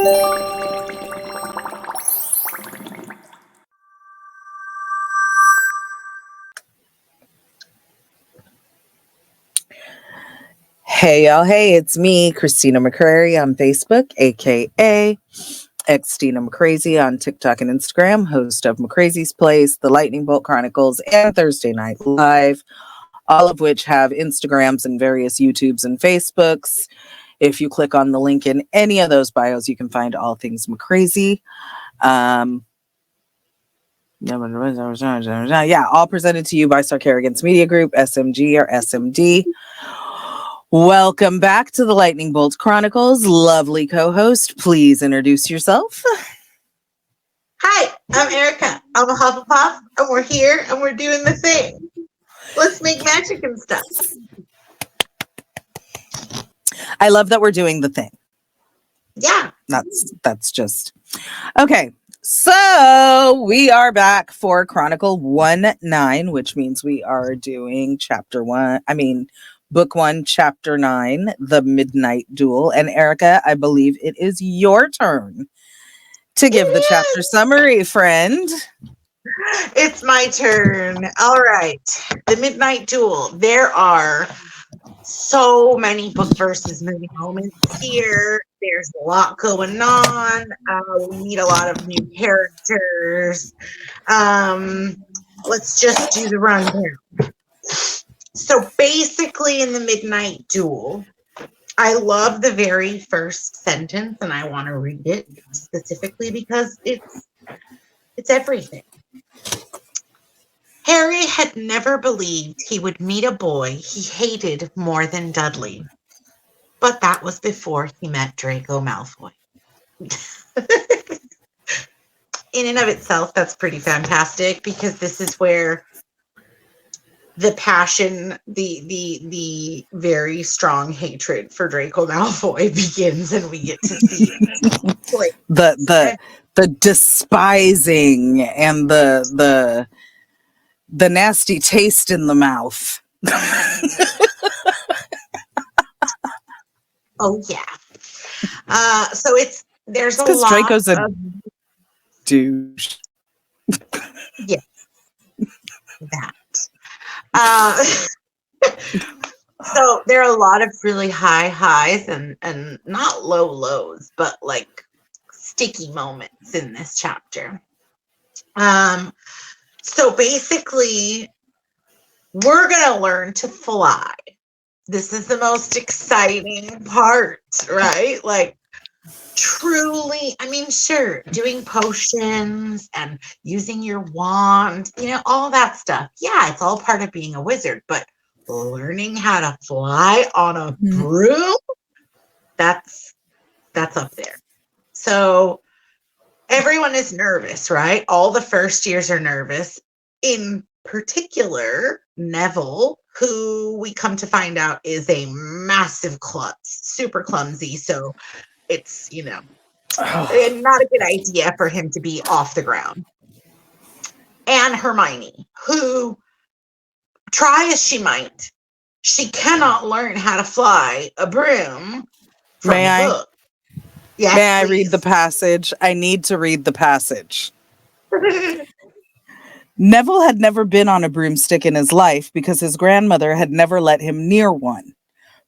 Hey y'all, hey, it's me, Christina McCrary on Facebook, aka Xtina McCrazy on TikTok and Instagram, host of McCrazy's Place, the Lightning Bolt Chronicles, and Thursday Night Live, all of which have Instagrams and various YouTubes and Facebooks. If you click on the link in any of those bios, you can find all things McCrazy. Yeah, all presented to you by Sarkarigans Media Group, SMG or SMD. Welcome back to the Lightning Bolt Chronicles. Lovely co-host, please introduce yourself. Hi, I'm Erica. I'm a Hufflepuff, and we're here, and we're doing the thing. Let's make magic and stuff. I love that we're doing the thing. Yeah. That's just... Okay, so we are back for Chronicle 1-9, which means we are doing Book 1, Chapter 9, The Midnight Duel. And Erica, I believe it is your turn to give the chapter summary, friend. It's my turn. All right. The Midnight Duel. There are so many book verses, movie moments here. There's a lot going on. We meet a lot of new characters. Let's just do the rundown. So basically in the Midnight Duel, I love the very first sentence, and I want to read it specifically because it's everything. Harry had never believed he would meet a boy he hated more than Dudley. But that was before he met Draco Malfoy. In and of itself, that's pretty fantastic because this is where the passion, the very strong hatred for Draco Malfoy begins, and we get to see it. the despising and the nasty taste in the mouth. Oh yeah. So there's a lot. Draco's a douche. Yeah. That. So there are a lot of really high highs and not low lows, but like sticky moments in this chapter. So basically, we're gonna learn to fly. This is the most exciting part, right? Like, truly, I mean, sure, doing potions and using your wand, all that stuff. Yeah, it's all part of being a wizard, but learning how to fly on a broom, that's up there. So everyone is nervous, right? All the first years are nervous. In particular, Neville, who we come to find out is a massive klutz, super clumsy. So it's, not a good idea for him to be off the ground. And Hermione, who, try as she might, she cannot learn how to fly a broom from a book. Yes, May I read the passage? I need to read the passage. Neville had never been on a broomstick in his life because his grandmother had never let him near one.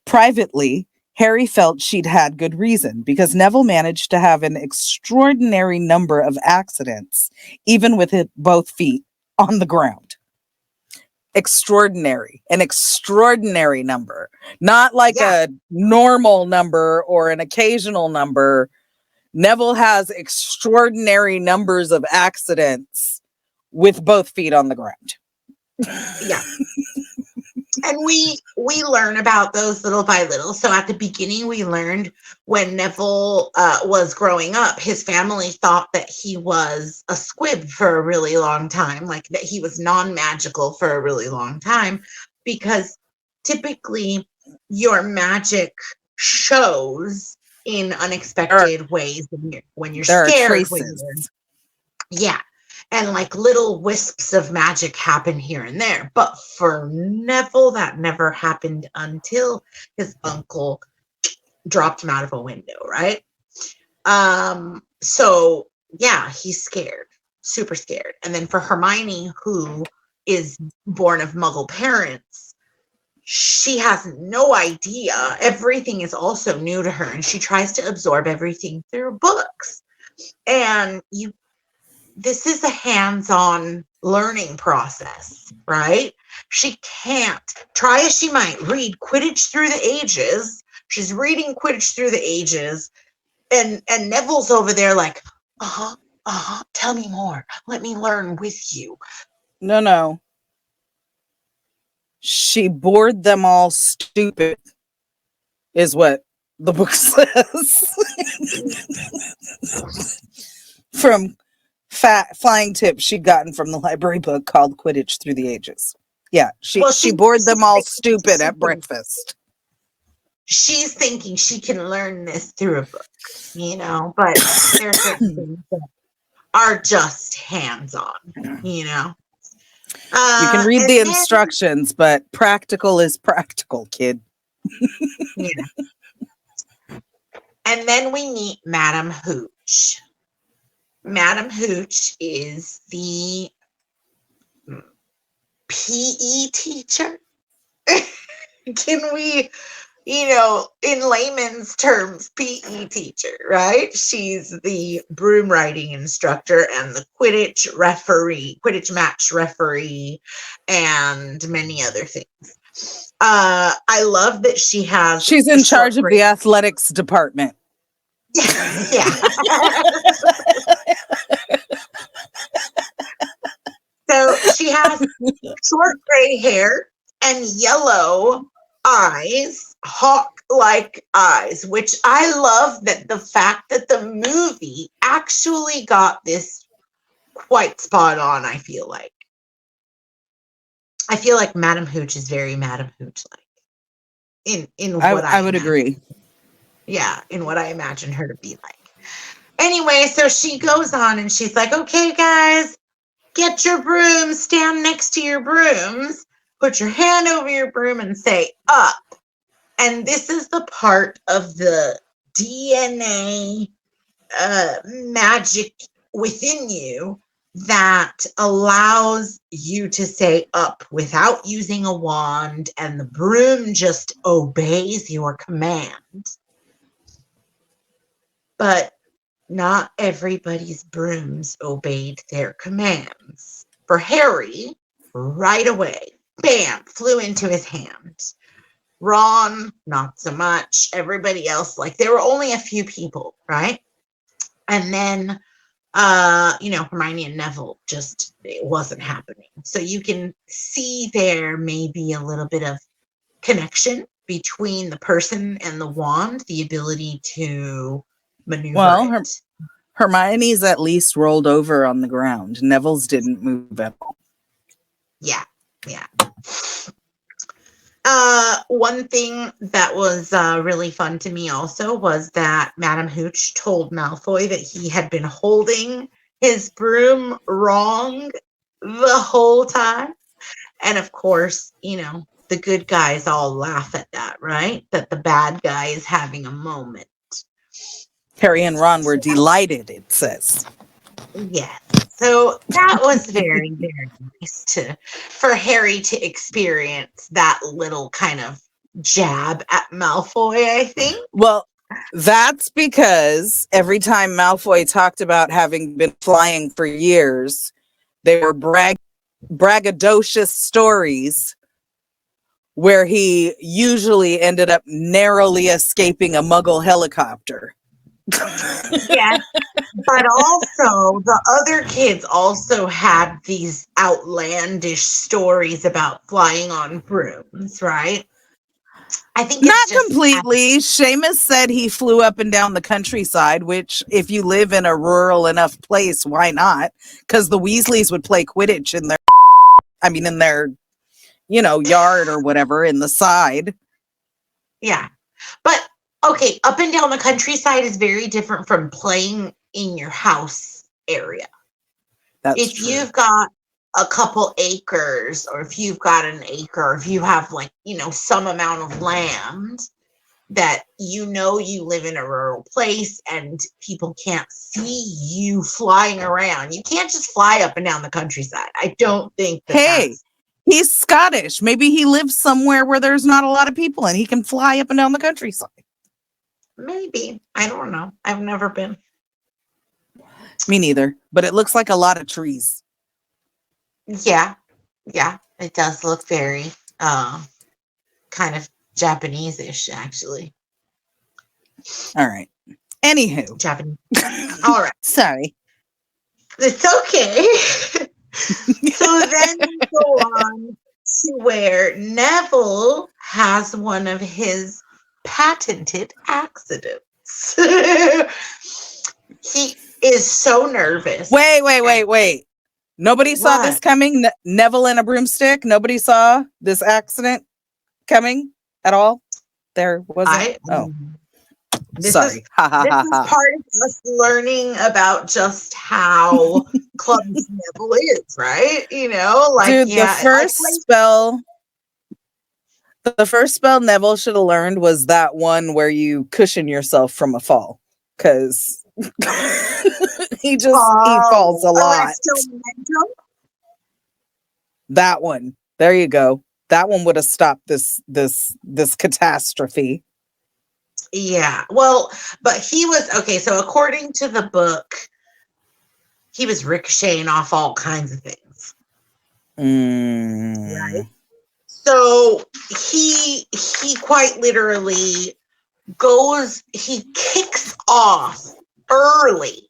Privately, Harry felt she'd had good reason because Neville managed to have an extraordinary number of accidents, even with both feet on the ground. An extraordinary number, not like a normal number or an occasional number. Neville has extraordinary numbers of accidents with both feet on the ground. Yeah. And we learn about those little by little. So at the beginning, we learned when Neville was growing up, his family thought that he was a squib for a really long time, like that he was non-magical for a really long time, because typically your magic shows in unexpected ways when you're there scared. Are traces. Yeah. And like little wisps of magic happen here and there. But for Neville, that never happened until his uncle dropped him out of a window, right? So yeah, he's scared, super scared. And then for Hermione, who is born of Muggle parents, she has no idea. Everything is also new to her, and she tries to absorb everything through books. And this is a hands-on learning process, right? She can't, try as she might, read Quidditch Through the Ages. She's reading Quidditch Through the Ages, and Neville's over there like, tell me more. Let me learn with you. No. She bored them all stupid, is what the book says. From flying tips she'd gotten from the library book called Quidditch Through the Ages. Yeah, she bored them all stupid at breakfast. She's thinking she can learn this through a book, but there are certain things that are just hands-on, You can read the instructions, but practical is practical, kid. Yeah. And then we meet Madam Hooch. Madam Hooch is the PE teacher. Can we, in layman's terms, PE teacher, right? She's the broom riding instructor and the Quidditch match referee, and many other things. I love that she's in charge of the athletics department. Yeah. So she has short gray hair and yellow eyes, hawk-like eyes, which I love that the fact that the movie actually got this quite spot on, I feel like. I feel like Madam Hooch is very Madam Hooch-like. In what I would agree. Yeah, in what I imagine her to be like. Anyway, so she goes on and she's like, okay, guys, get your brooms, stand next to your brooms, put your hand over your broom and say up. And this is the part of the DNA magic within you that allows you to say up without using a wand, and the broom just obeys your command. But not everybody's brooms obeyed their commands. For Harry, right away, bam, flew into his hand. Ron, not so much. Everybody else, there were only a few people, right? And then, Hermione and Neville, it wasn't happening. So you can see there may be a little bit of connection between the person and the wand, the ability to maneuver it. Hermione's at least rolled over on the ground. Neville's didn't move at all. Yeah. One thing that was really fun to me also was that Madam Hooch told Malfoy that he had been holding his broom wrong the whole time. And of course, the good guys all laugh at that, right? That the bad guy is having a moment. Harry and Ron were delighted, it says. Yes. So that was very, very nice for Harry to experience that little kind of jab at Malfoy, I think. Well, that's because every time Malfoy talked about having been flying for years, they were braggadocious stories where he usually ended up narrowly escaping a Muggle helicopter. Yeah, but also the other kids also had these outlandish stories about flying on brooms, right? I think it's not completely. Seamus said he flew up and down the countryside, which if you live in a rural enough place, why not? Because the Weasleys would play Quidditch in their yard or whatever in the side. Yeah, but okay, up and down the countryside is very different from playing in your house area. If you've got a couple acres, or if you've got an acre, or if you have some amount of land, that you live in a rural place and people can't see you flying around. You can't just fly up and down the countryside. I don't think Hey, he's Scottish. Maybe he lives somewhere where there's not a lot of people and he can fly up and down the countryside. Maybe. I don't know. I've never been. Me neither, but it looks like a lot of trees. Yeah. Yeah. It does look very kind of Japanese-ish, actually. All right. Anywho. Japanese. All right. Sorry. It's okay. So then we go on to where Neville has one of his patented accidents. He is so nervous. Wait. Nobody saw this coming? Neville and a broomstick? Nobody saw this accident coming at all? There wasn't? Sorry. This is part of us learning about just how clumsy Neville is, right? You know, like, dude, the first spell Neville should have learned was that one where you cushion yourself from a fall, because he falls a lot. That one. There you go. That one would have stopped this catastrophe. Yeah. Well, but he was okay. So according to the book, he was ricocheting off all kinds of things. Right. So he quite literally he kicks off early.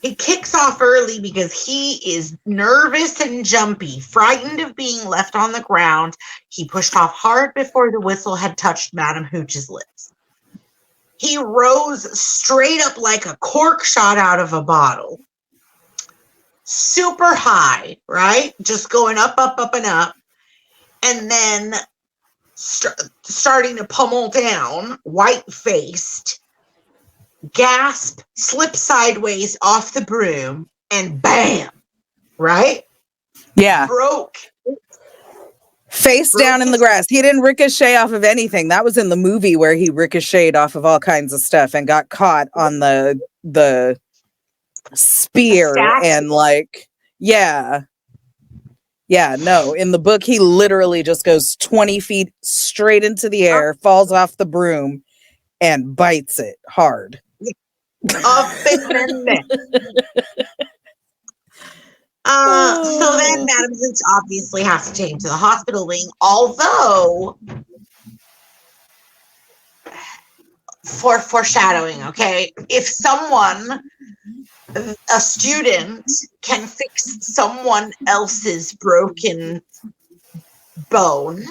He kicks off early because he is nervous and jumpy, frightened of being left on the ground. He pushed off hard before the whistle had touched Madame Hooch's lips. He rose straight up like a cork shot out of a bottle. Super high, right? Just going up, and up. And then starting to pummel down, white-faced, gasp, slip sideways off the broom, and bam, right? Yeah. Broke. Face down in the grass. He didn't ricochet off of anything. That was in the movie where he ricocheted off of all kinds of stuff and got caught on the spear and yeah, no. In the book, he literally just goes 20 feet straight into the air, falls off the broom, and bites it hard. Up and then so then Madame Hooch obviously has to take him to the hospital wing, although for foreshadowing, okay? If a student can fix someone else's broken bone,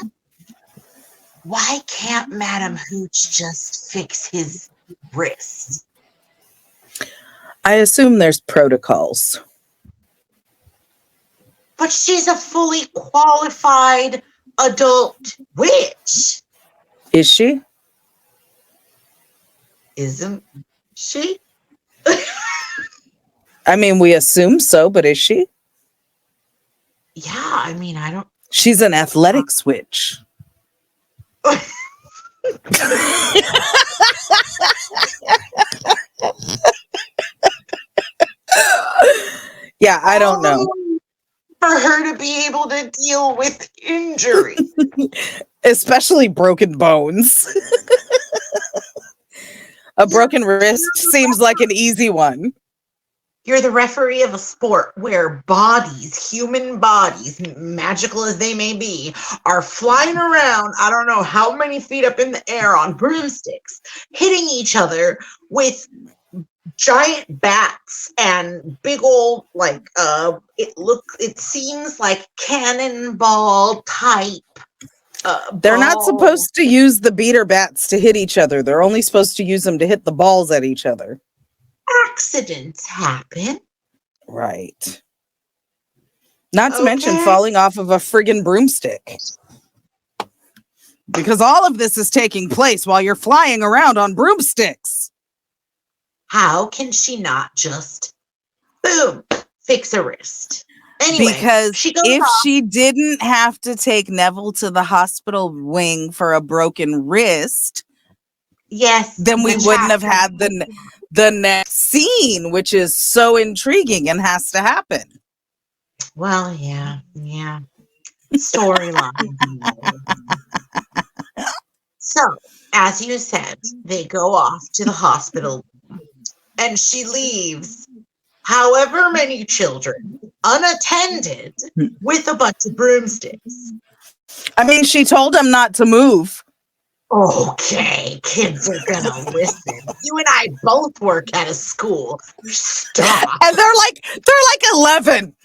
why can't Madame Hooch just fix his wrist? I assume there's protocols. But she's a fully qualified adult witch. Is she? Isn't she? I mean, we assume so, but is she? Yeah, I mean, I don't... She's an athletics witch. Yeah, I don't know. For her to be able to deal with injury. Especially broken bones. A broken wrist seems like an easy one. You're the referee of a sport where human bodies, magical as they may be, are flying around, I don't know how many feet up in the air on broomsticks, hitting each other with giant bats and big old, it seems like cannonball type. They're not supposed to use the beater bats to hit each other. They're only supposed to use them to hit the balls at each other. Accidents happen. Right. Not to mention falling off of a friggin' broomstick. Because all of this is taking place while you're flying around on broomsticks. How can she not just, boom, fix a wrist? Anyway, because she didn't have to take Neville to the hospital wing for a broken wrist, Yes, then we the wouldn't have chapter. had the next scene, which is so intriguing and has to happen. Well, yeah. Storyline. So, as you said, they go off to the hospital and she leaves however many children unattended with a bunch of broomsticks. I mean, she told him not to move. Okay, kids are gonna listen. You and I both work at a school. Stop. And they're like 11.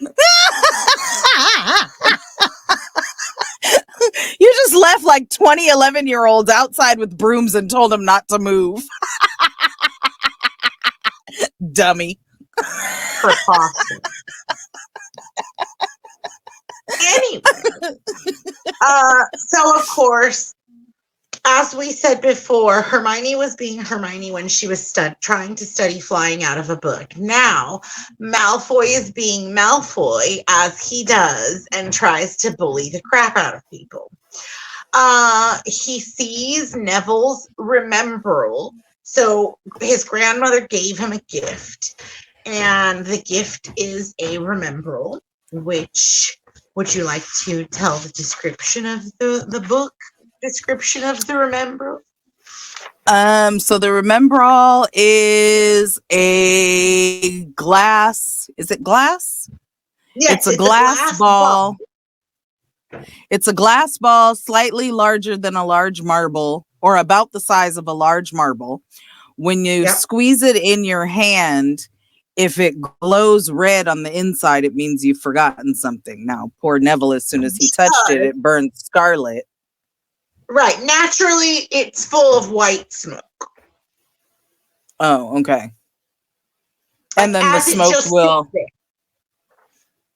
You just left like 20, 11-year-olds outside with brooms and told them not to move. Dummy. Preposterous. Anyway, so of course, as we said before, Hermione was being Hermione when she was trying to study flying out of a book. Now, Malfoy is being Malfoy as he does and tries to bully the crap out of people. He sees Neville's Remembrall. So his grandmother gave him a gift, and the gift is a Remembrall, which would you like to tell the description of the book? Description of the Remembrall? So the Remembrall is a glass. Is it glass? Yes, it's a glass ball. It's a glass ball slightly larger than a large marble, or about the size of a large marble. When you squeeze it in your hand, if it glows red on the inside, it means you've forgotten something. Now, poor Neville, as soon as he touched it, it burned scarlet. Right. Naturally, it's full of white smoke. Oh, okay. And then the As it smoke just will... sits there.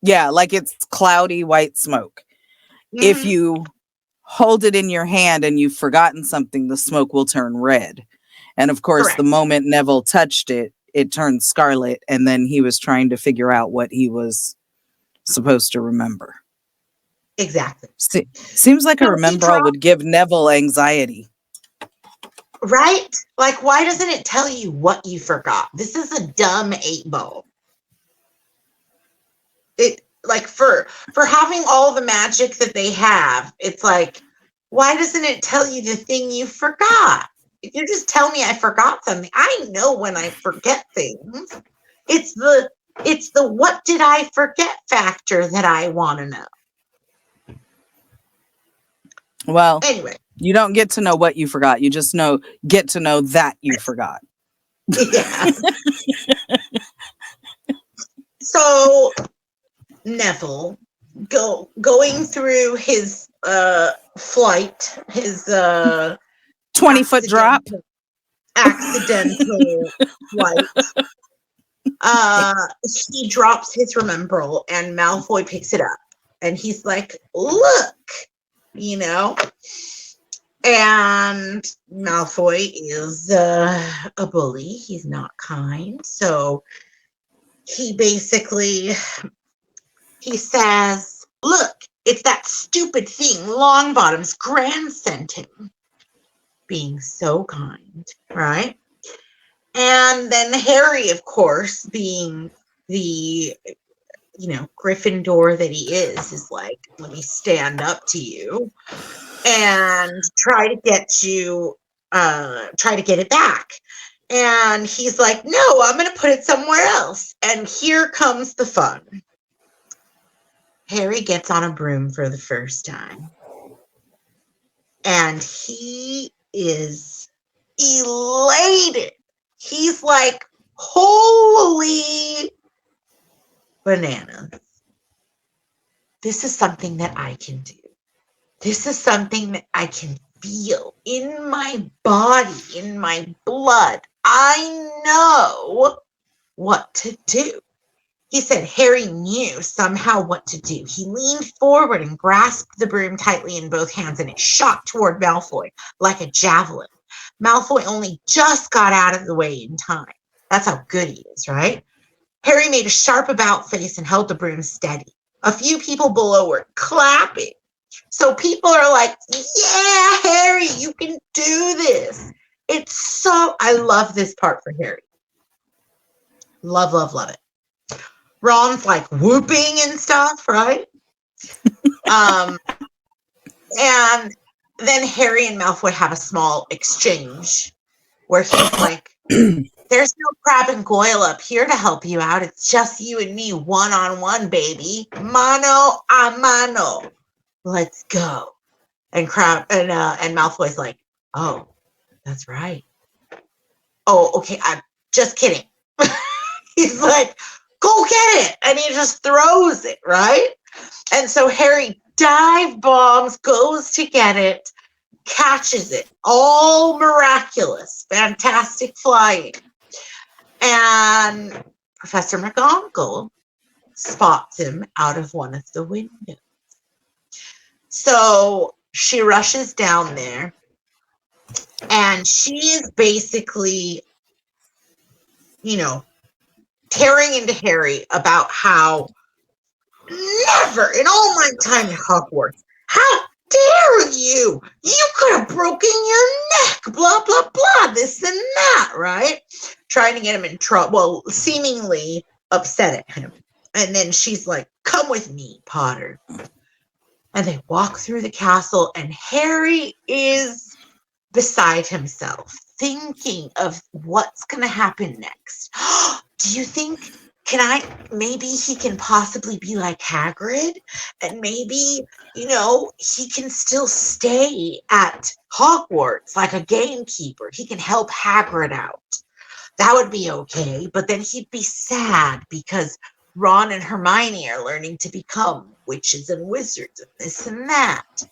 Yeah, like it's cloudy white smoke. If you hold it in your hand and you've forgotten something, the smoke will turn red. And of course, the moment Neville touched it, it turned scarlet. And then he was trying to figure out what he was supposed to remember. Exactly. Seems like a Remembrall would give Neville anxiety. Right? Like, why doesn't it tell you what you forgot? This is a dumb 8-ball. It, like, for having all the magic that they have, it's like, why doesn't it tell you the thing you forgot? If you just tell me I forgot something, I know when I forget things. It's the what did I forget factor that I want to know. Well, anyway, you don't get to know what you forgot. You just get to know that you forgot. Yeah. So Neville going through his flight, his 20-foot drop. Accidental flight. He drops his Remembrall and Malfoy picks it up and he's like, look, you know. And Malfoy is a bully. He's not kind. So he basically, he says, look, it's that stupid thing Longbottom's Gran sent him. Being so kind, right? And then Harry, of course, being the, Gryffindor that he is like, let me stand up to you and try to get it back. And he's like, no, I'm going to put it somewhere else. And here comes the fun. Harry gets on a broom for the first time. And he is elated. He's like, holy bananas. This is something that I can do. This is something that I can feel in my body, in my blood. I know what to do. He said Harry knew somehow what to do. He leaned forward and grasped the broom tightly in both hands, and it shot toward Malfoy like a javelin. Malfoy only just got out of the way in time. That's how good he is, right? Harry made a sharp about face and held the broom steady. A few people below were clapping. So people are like, yeah, Harry, you can do this. I love this part for Harry. Love, love, love it. Ron's like whooping and stuff, right? And then Harry and Malfoy have a small exchange where he's like, there's no Crab and Goyle up here to help you out. It's just you and me, one-on-one, baby. Mano a mano. Let's go. And Malfoy's like, oh, that's right. Oh, okay, I'm just kidding. He's like, go get it. And he just throws it, right? And so Harry dive bombs, goes to get it, catches it. All miraculous, fantastic flying. And Professor McGonagall spots him out of one of the windows. So she rushes down there, and she's basically, tearing into Harry about how never in all my time at Hogwarts, how dare you? You could have broken your neck, blah, blah, blah, this and that, right? Trying to get him in trouble, well, seemingly upset at him. And then she's like, come with me, Potter. And they walk through the castle, and Harry is beside himself, thinking of what's going to happen next. Do you think, maybe he can possibly be like Hagrid, and maybe, he can still stay at Hogwarts like a gamekeeper. He can help Hagrid out. That would be okay, but then he'd be sad because Ron and Hermione are learning to become witches and wizards and this and that.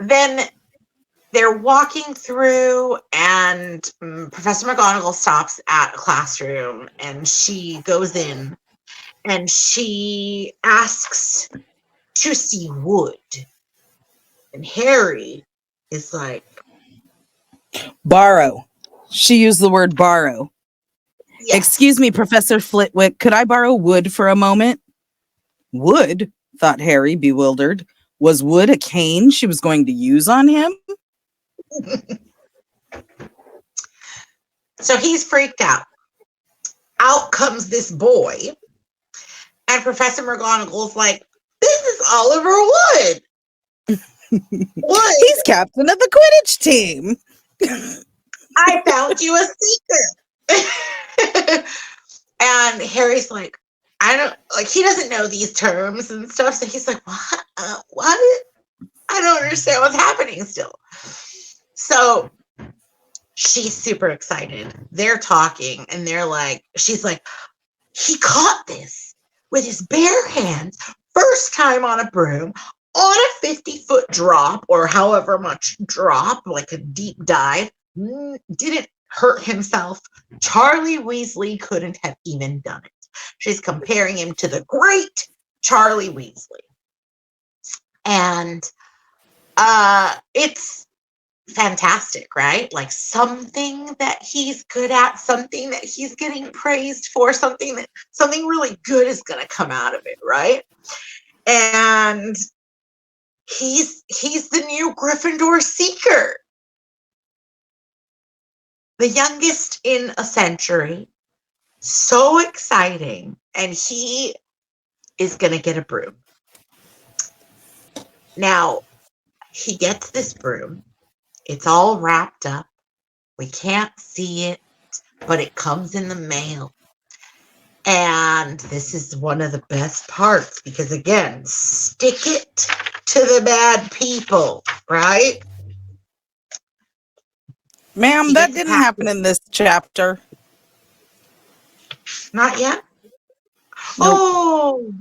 Then they're walking through, and Professor McGonagall stops at a classroom, and she goes in, and she asks to see Wood. And Harry is like, borrow. She used the word borrow. yes. Excuse me, Professor Flitwick, could I borrow Wood for a moment? Wood, thought Harry, bewildered. Was Wood a cane she was going to use on him? So he's freaked out. Out comes this boy, and Professor McGonagall's like, this is Oliver Wood. Wood. He's captain of the Quidditch team. I found you a secret. And Harry's like, he doesn't know these terms and stuff. So he's like, what? What? I don't understand what's happening still. So she's super excited. They're talking, and she's like, he caught this with his bare hands, first time on a broom, on a 50-foot drop, or however much drop, like a deep dive. Didn't hurt himself. Charlie Weasley couldn't have even done it. She's comparing him to the great Charlie Weasley. And it's fantastic, right? Like something that he's good at, something that he's getting praised for, something really good is going to come out of it, right? And he's the new Gryffindor Seeker. The youngest in a century. So exciting. And he is going to get a broom. Now, he gets this broom. It's all wrapped up. We can't see it, but it comes in the mail. And this is one of the best parts because, again, stick it to the bad people, right? Ma'am, that didn't happen in this chapter. Not yet? Nope. Oh!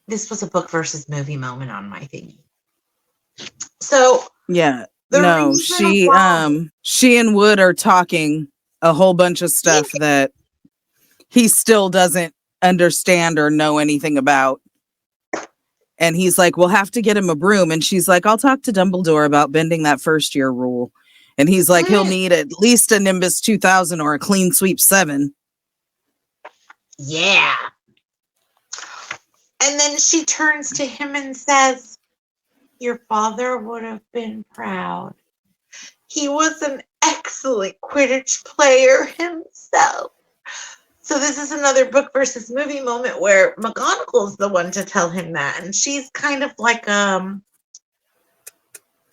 This was a book versus movie moment on my thingy. So... yeah. No, she and Wood are talking a whole bunch of stuff that he still doesn't understand or know anything about. And he's like, we'll have to get him a broom. And she's like, I'll talk to Dumbledore about bending that first year rule. And he's like, he'll need at least a Nimbus 2000 or a Clean Sweep 7. Yeah. And then she turns to him and says, Your father would have been proud. He was an excellent Quidditch player himself. So this is another book versus movie moment where McGonagall's the one to tell him that. And she's kind of like, I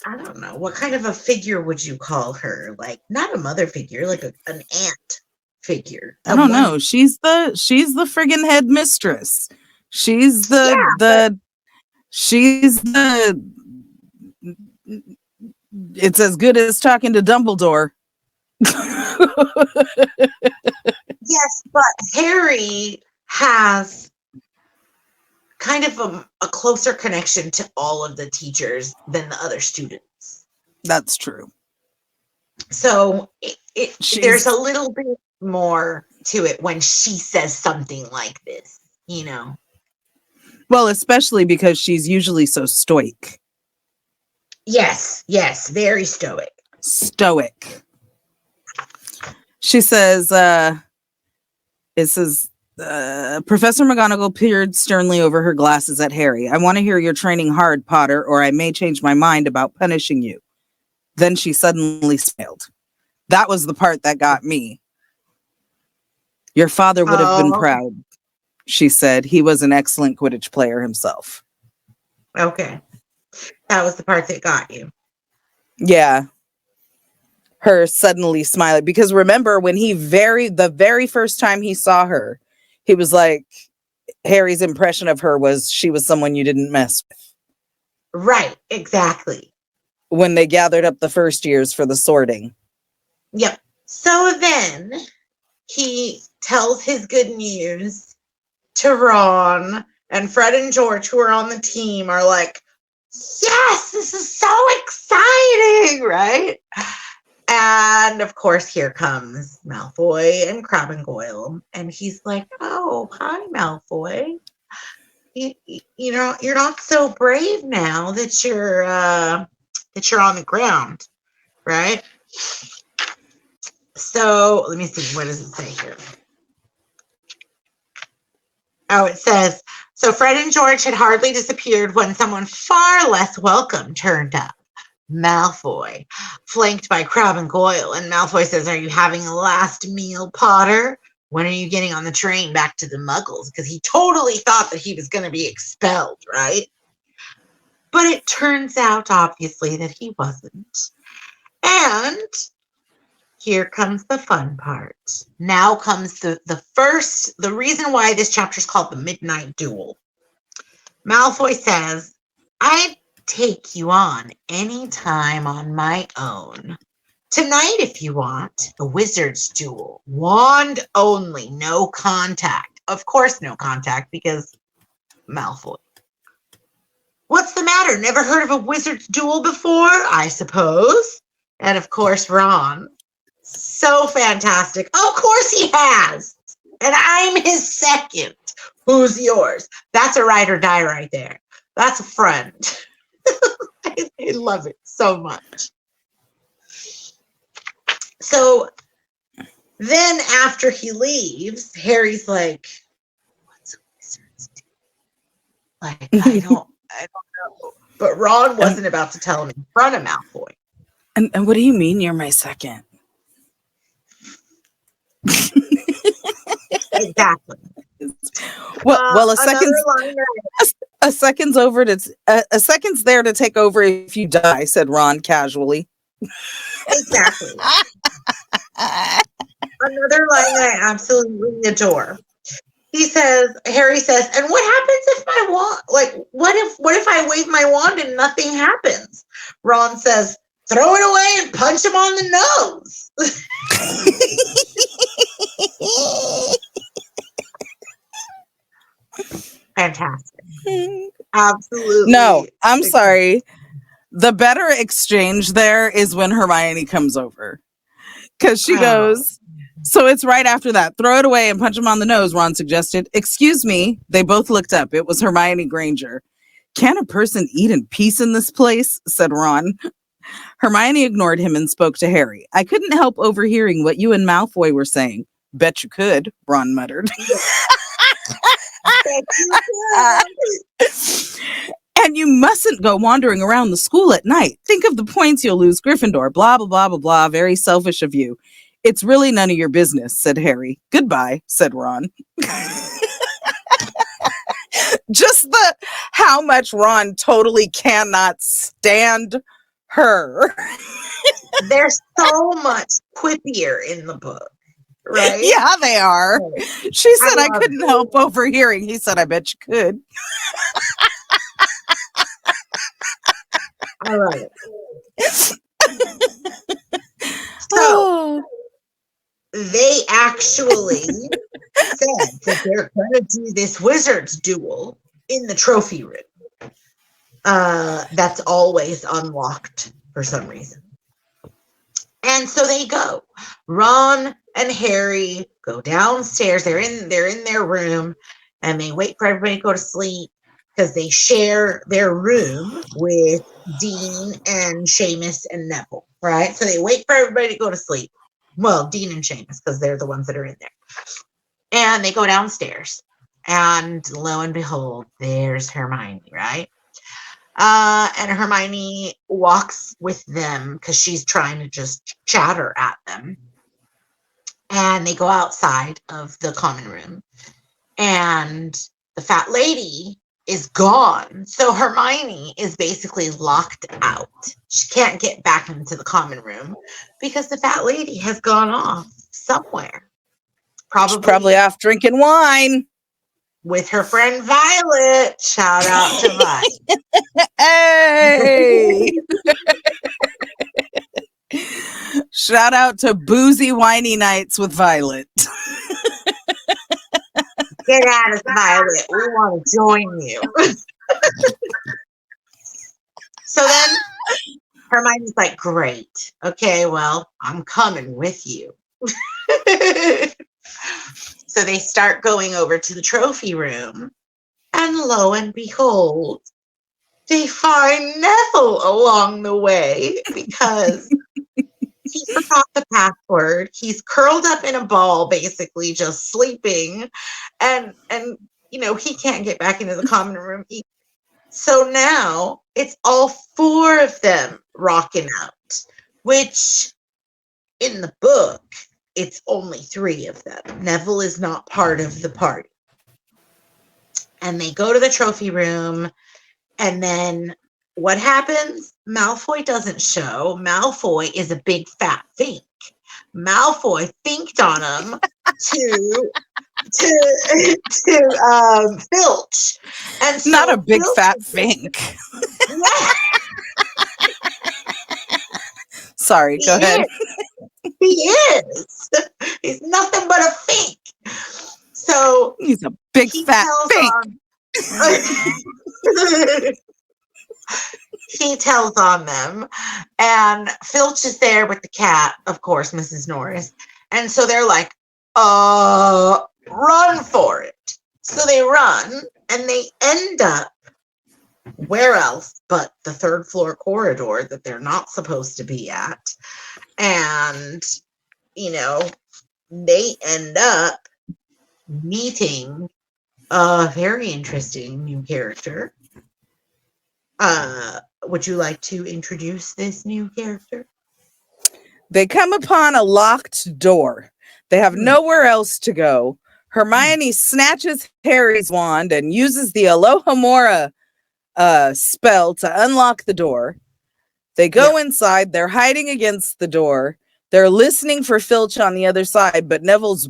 don't know, what kind of a figure would you call her? Like, not a mother figure, like an aunt figure. I don't know. She's the friggin' headmistress. She's it's as good as talking to Dumbledore. Yes, but Harry has kind of a closer connection to all of the teachers than the other students. That's true. So there's a little bit more to it when she says something like this, you know? Well, especially because she's usually so stoic. Yes, very stoic. Stoic. She says, it says, Professor McGonagall peered sternly over her glasses at Harry. I want to hear you're training hard, Potter, or I may change my mind about punishing you. Then she suddenly smiled. That was the part that got me. Your father would have been proud, she said. He was an excellent Quidditch player himself. Okay. That was the part that got you. Yeah. Her suddenly smiling. Because remember, when the very first time he saw her, he was like, Harry's impression of her was she was someone you didn't mess with. Right, exactly. When they gathered up the first years for the sorting. Yep. So then he tells his good news to Ron, and Fred and George, who are on the team, are like, yes, this is so exciting, right? And of course, here comes Malfoy and Crabbe and Goyle, and he's like, oh, hi, Malfoy. You know, you're not so brave now that you're on the ground, right? So let me see, what does it say here? Oh, it says, so Fred and George had hardly disappeared when someone far less welcome turned up. Malfoy, flanked by Crabbe and Goyle. And Malfoy says, are you having a last meal, Potter? When are you getting on the train back to the Muggles? Because he totally thought that he was going to be expelled, right? But it turns out, obviously, that he wasn't. And here comes the fun part. Now comes the reason why this chapter is called the Midnight Duel. Malfoy says, I'd take you on any time on my own. Tonight, if you want, a wizard's duel. Wand only, no contact. Of course, no contact, because Malfoy. What's the matter? Never heard of a wizard's duel before, I suppose? And of course, Ron. So fantastic. Of course he has. And I'm his second. Who's yours? That's a ride or die right there. That's a friend. I love it so much. So then after he leaves, Harry's like, what's a wizard's duel? Like, I don't know. But Ron wasn't about to tell him in front of Malfoy. And what do you mean you're my second? Exactly. Well, a second's there to take over if you die, said Ron casually. Exactly. Another line I absolutely adore. Harry says, and what happens if my wand, like, what if I wave my wand and nothing happens? Ron says, throw it away and punch him on the nose. Fantastic. Absolutely. No, I'm sorry. The better exchange there is when Hermione comes over. Because she goes, so it's right after that. Throw it away and punch him on the nose, Ron suggested. Excuse me. They both looked up. It was Hermione Granger. Can a person eat in peace in this place? Said Ron. Hermione ignored him and spoke to Harry. I couldn't help overhearing what you and Malfoy were saying. Bet you could, Ron muttered. And you mustn't go wandering around the school at night. Think of the points you'll lose, Gryffindor. Blah, blah, blah, blah, blah. Very selfish of you. It's really none of your business, said Harry. Goodbye, said Ron. Just how much Ron totally cannot stand her. They're so much quippier in the book, right? Yeah, they are. She said I couldn't it. help overhearing. He said, I bet you could. I love it. So Oh. they actually said that they're going to do this wizard's duel in the trophy room. That's always unlocked for some reason. And so they go. Ron and Harry go downstairs. They're in their room, and they wait for everybody to go to sleep because they share their room with Dean and Seamus and Neville, right? So they wait for everybody to go to sleep. Well, Dean and Seamus, because they're the ones that are in there. And they go downstairs, and lo and behold, there's Hermione, right? And Hermione walks with them because she's trying to just chatter at them. And they go outside of the common room, and the fat lady is gone. So Hermione is basically locked out. She can't get back into the common room because the fat lady has gone off somewhere. Probably off drinking wine. With her friend Violet. Shout out to Violet. Hey! Shout out to boozy, whiny nights with Violet. Get at us, Violet. We want to join you. So then Hermione's like, great. Okay, well, I'm coming with you. So they start going over to the trophy room. And lo and behold, they find Neville along the way because he forgot the password. He's curled up in a ball, basically just sleeping. And you know, he can't get back into the common room. So now it's all four of them rocking out, which in the book, it's only three of them. Neville is not part of the party. And they go to the trophy room, and then what happens? Malfoy doesn't show. Malfoy is a big fat fink. Malfoy finked on him to Filch. And so not a big Filch, fat fink. Yeah. Sorry, go ahead. He is. He's nothing but a fink. So he's a big fat fink. He tells on them, and Filch is there with the cat, of course, Mrs. Norris. And so they're like, run for it. So they run, and they end up where else but the third floor corridor that they're not supposed to be at. And, you know, they end up meeting a very interesting new character. Would you like to introduce this new character? They come upon a locked door. They have nowhere else to go. Hermione snatches Harry's wand and uses the Alohomora spell to unlock the door. They go inside. They're hiding against the door. They're listening for Filch on the other side, but Neville's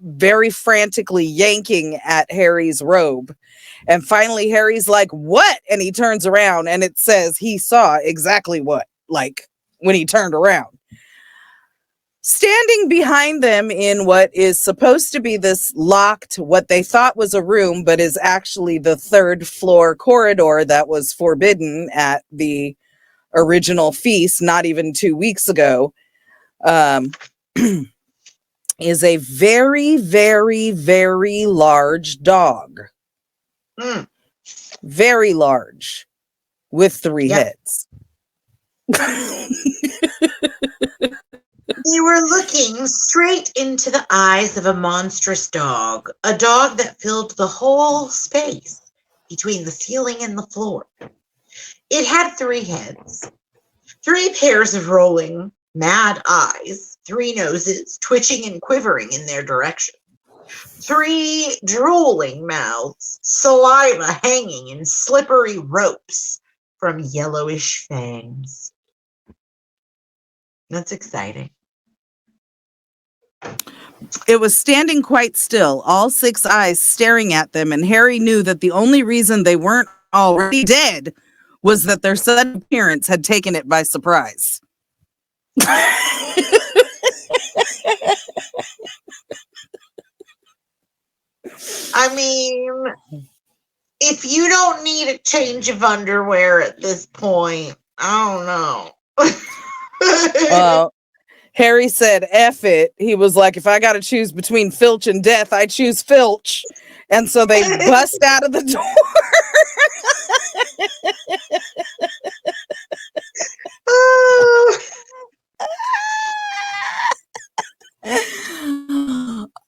very frantically yanking at Harry's robe. And finally, Harry's like, what? And he turns around, and it says he saw exactly what, like when he turned around. Standing behind them in what is supposed to be this locked, what they thought was a room, but is actually the third floor corridor that was forbidden at the original feast, not even 2 weeks ago, is a very, very, very large dog. Very large, with 3 heads. They were looking straight into the eyes of a monstrous dog, a dog that filled the whole space. between the ceiling and the floor. It had 3 heads, 3 pairs of rolling, mad eyes, 3 noses twitching and quivering in their direction, 3 drooling mouths, saliva hanging in slippery ropes from yellowish fangs. That's exciting. It was standing quite still, all 6 eyes staring at them, and Harry knew that the only reason they weren't already dead was that their sudden appearance had taken it by surprise. I mean, if you don't need a change of underwear at this point, I don't know. Harry said, F it. He was like, if I got to choose between Filch and death, I choose Filch. And so they bust out of the door.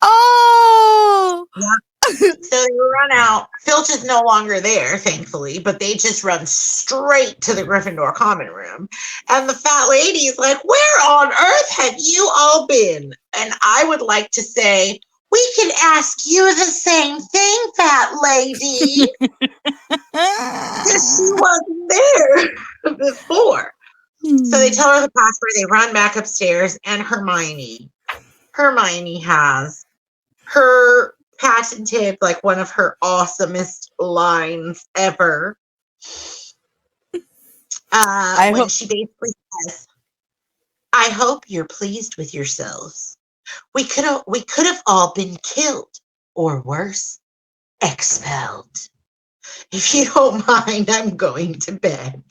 Oh! Yeah. So they run out. Filch is no longer there, thankfully, but they just run straight to the Gryffindor common room. And the fat lady is like, where on earth have you all been? And I would like to say, we can ask you the same thing, fat lady. Because she wasn't there before. So they tell her the password. They run back upstairs, and Hermione has her patented, like, one of her awesomest lines ever. When she basically says, I hope you're pleased with yourselves. We could have all been killed, or worse, expelled. If you don't mind, I'm going to bed.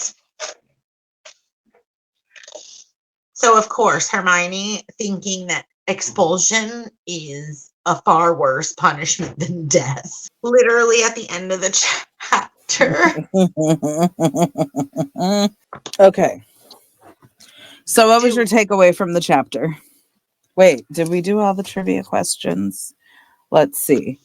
So, of course, Hermione, thinking that expulsion is a far worse punishment than death. Literally at the end of the chapter. Okay. So what was your takeaway from the chapter? Wait, did we do all the trivia questions? Let's see.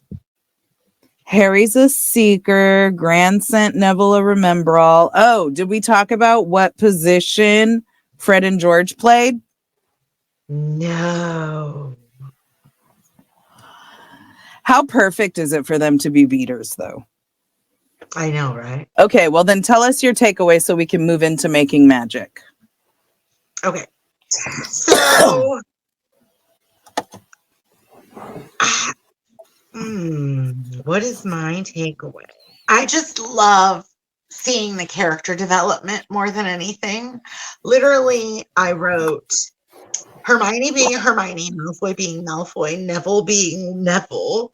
Harry's a seeker. Gran sent Neville a remember-all. Oh, did we talk about what position Fred and George played? No. How perfect is it for them to be beaters, though? I know, right? Okay, well then tell us your takeaway so we can move into making magic. Okay. So, what is my takeaway? I just love seeing the character development more than anything. Literally, I wrote Hermione being Hermione, Malfoy being Malfoy, Neville being Neville,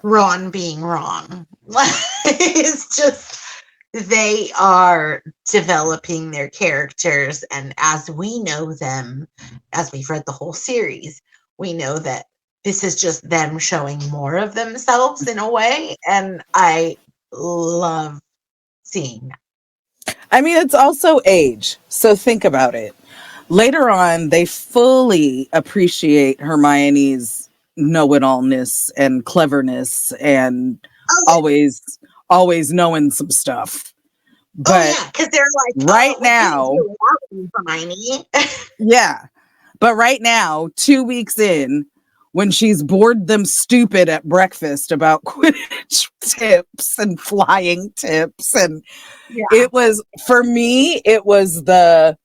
Ron being Ron. It's just, they are developing their characters, and as we know them, as we've read the whole series, we know that this is just them showing more of themselves in a way, and I love seeing that. I mean, it's also age, so think about it. Later on, they fully appreciate Hermione's know-it-allness and cleverness and always knowing some stuff. But because they're like, right now, Hermione. Yeah, but right now, 2 weeks in, when she's bored them stupid at breakfast about Quidditch tips and flying tips, and it was, for me, it was the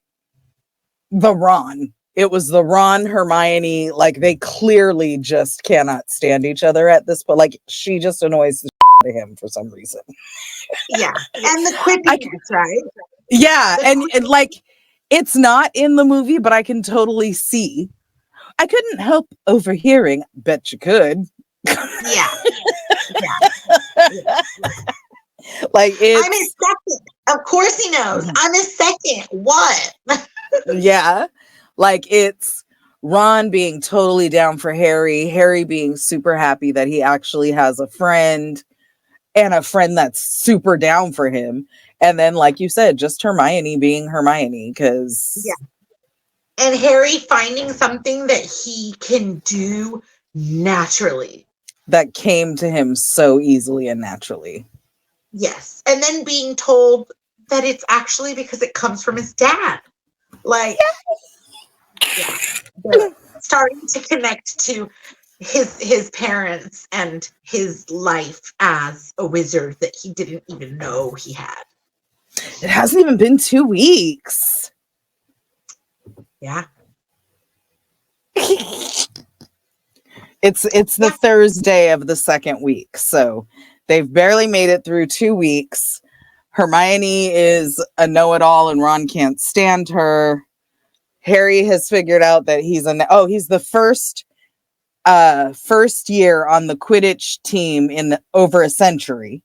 Ron. It was the Ron Hermione, like, they clearly just cannot stand each other at this point. Like, she just annoys the shit out of him for some reason. Yeah, and the quippiness, right? Yeah, and like, it's not in the movie, but I can totally see. I couldn't help overhearing. Bet you could. Yeah. Like, it's... I'm his second. Of course he knows. I'm his second. What? Yeah. Like, it's Ron being totally down for Harry. Harry being super happy that he actually has a friend, and a friend that's super down for him. And then, like you said, just Hermione being Hermione, because... Yeah. And Harry finding something that he can do naturally. That came to him so easily and naturally. Yes. And then being told that it's actually because it comes from his dad. Like, yeah. They're starting to connect to his parents and his life as a wizard that he didn't even know he had. It hasn't even been 2 weeks. Yeah. It's the Thursday of the second week, so they've barely made it through 2 weeks. Hermione is a know-it-all and Ron can't stand her. Harry has figured out that he's the first year on the Quidditch team in over a century.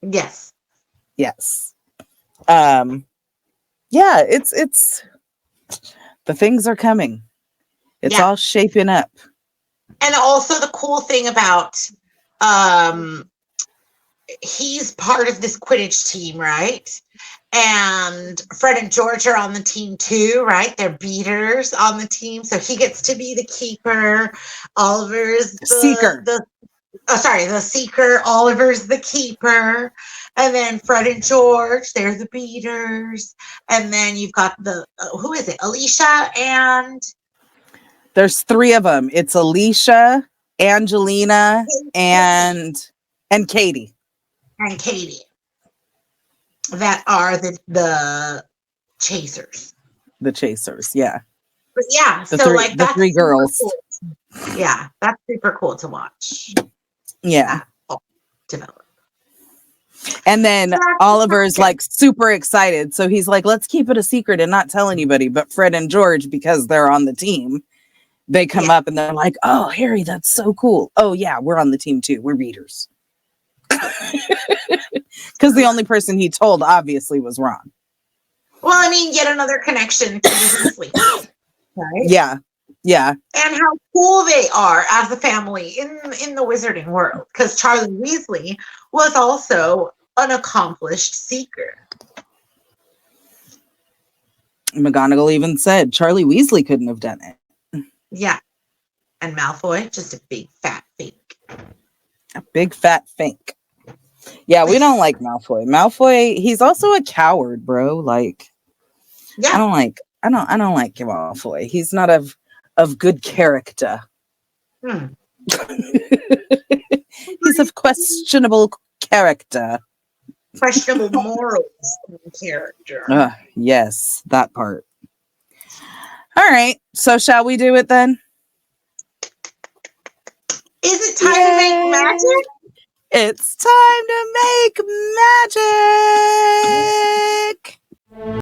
Yes. Yes. Yeah, it's the things are coming. It's all shaping up. And also the cool thing about he's part of this Quidditch team, right? And Fred and George are on the team too, right? They're beaters on the team. So he gets to be the keeper. Oliver's Seeker. the seeker. Oliver's the keeper. And then Fred and George, they're the beaters. And then you've got who is it? Alicia and... There's 3 of them. It's Alicia, Angelina, and Katie. And Katie. That are the chasers. The chasers, yeah. But yeah, The so three, like the that's 3 girls. cool. Yeah, that's super cool to watch. Yeah. Develop. And then Oliver's like super excited. So he's like, let's keep it a secret and not tell anybody. But Fred and George, because they're on the team, they come up and they're like, oh, Harry, that's so cool. Oh, yeah, we're on the team too. We're readers. Because the only person he told obviously was Ron. Well, I mean, yet another connection to the Weasley, right? Yeah. Yeah. And how cool they are as a family in the wizarding world. Because Charlie Weasley was also an accomplished seeker. McGonagall even said Charlie Weasley couldn't have done it. Yeah. And Malfoy, just a big fat fake. A big fat fake. Yeah, we don't like Malfoy. Malfoy, he's also a coward, bro. Like, I don't like Malfoy. He's not of good character. He's of questionable character. Questionable morals character. Yes, that part. All right, so shall we do it then? Is it time to make magic? It's time to make